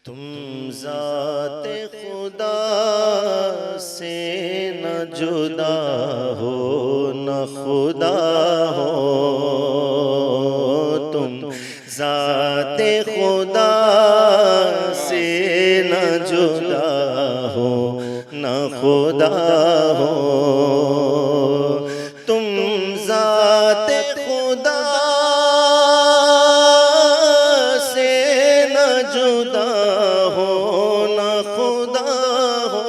तुम ज़ाते खुदा से न जुदा हो, न खुदा हो। तुम ज़ाते खुदा से न जुदा हो, न खुदा हो। तुम ज़ाते खुदा से न जुदा हो, न खुदा हो।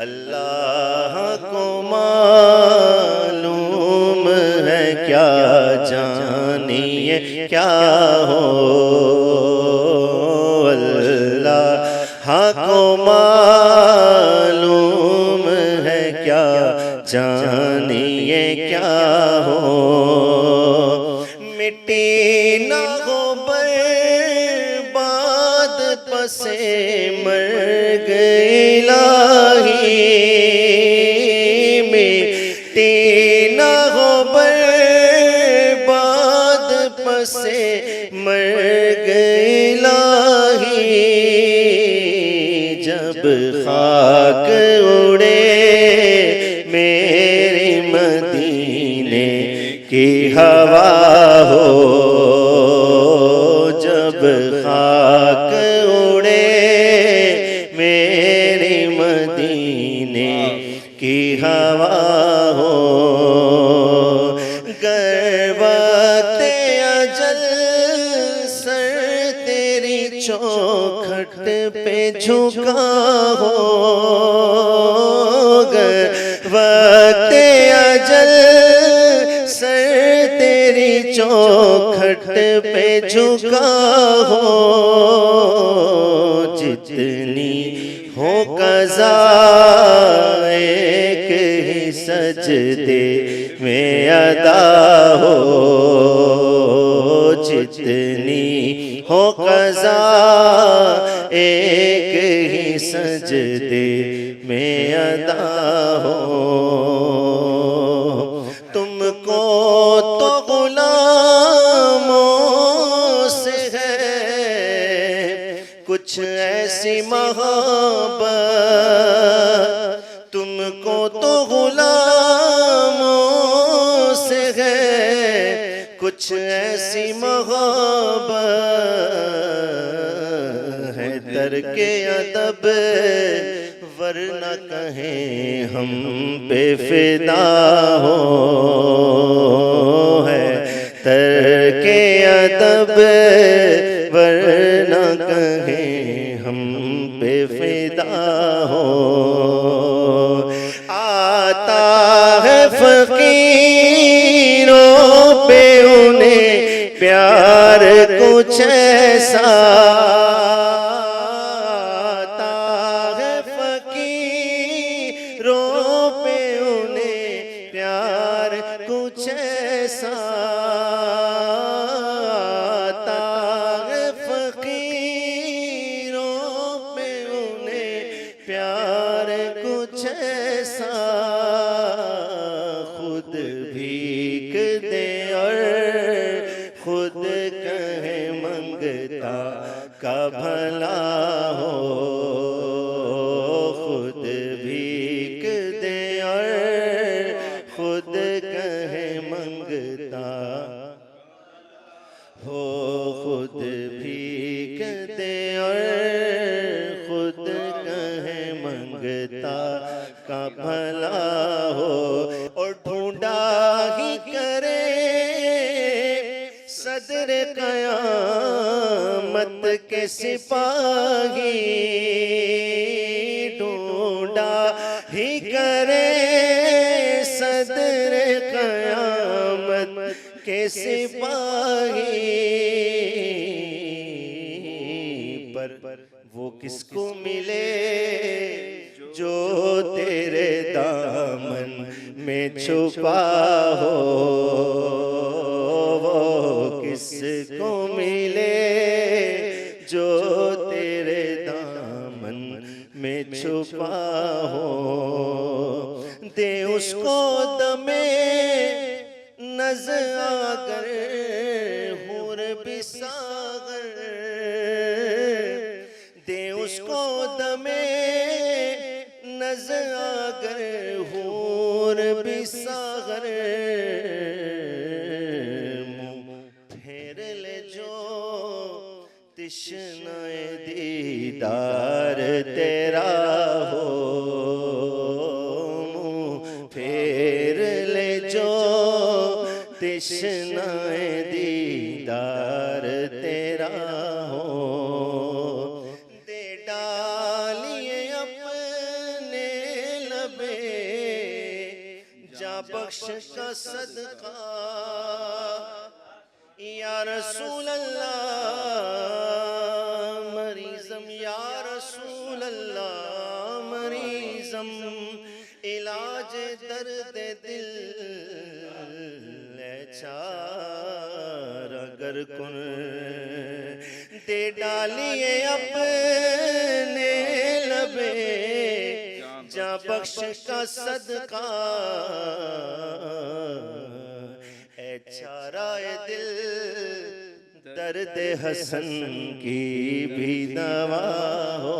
अल्लाह को मालूम है क्या जानिए क्या हो। अल्लाह को मालूम है क्या जानिए क्या हो। मिट्टी न हो बर्बाद पसे मर गई लाही। मिट्टी न हो बर्बाद पसे मर गई लाही। जब खाक उड़े मेरे मदीने की हवा हो। जब खाक उड़े मेरे मदीने की हवा हो। गर्वते अजल सर तेरी चौखट पे झुका हो। गर्वते अजल सर तेरी चौखट पे झुका हो। जितनी हो कज़ा एक ही सजदे में अदा हो। जितनी हो कज़ा एक ही सजदे में अदा हो। तुमको तो गुलामों से है कुछ ऐसी मोहब्बत। तुमको तो गुलामों से है कुछ ऐसी मोहब्बत है। तरके अदब वरना कहें हम पे फिदा हो। है तरके अदब वरना कहें हम पे फिदा हो। आता है फकीरों पे उन्हें प्यार कुछ ऐसा। आता है फकीरों पे उन्हें प्यार कुछ ऐसा। आता है फकीरों पे उन्हें प्यार कुछ ऐसा। खुद भीख दे और खुद कहे मंगता का भला हो। खुद भीख दे और खुद कहे मंगता हो। खुद भीख दे और खुद कहे मंगता का भला हो। और ढूंढा ही करे सदर क़यामत के सिपाही। ढूंढा ही करे सदर क़यामत के सिपाही। पर वो किसको मिले जो तेरे दामन में छुपा हो। वो किसको मिले जो तेरे दामन में छुपा हो। दे उसको दमे नज़ अगर हुर बिसागर अगर हूर भी सागर फेर ले जो तिश्नाए दीदार तेरा हो फेर ले जो तिश्नाए दीदार तेरा हो दे डालिए अपने लबे जा बख्श का सदका या रसूल अल्लाह मरीज़म या रसूल अल्लाह मरीज़म इलाज दर्द दिल चार अगर कुन दे डालिए अपने लबे जा बख्श का सदका ए चाराए दिल दर्द हसन की भी दवा हो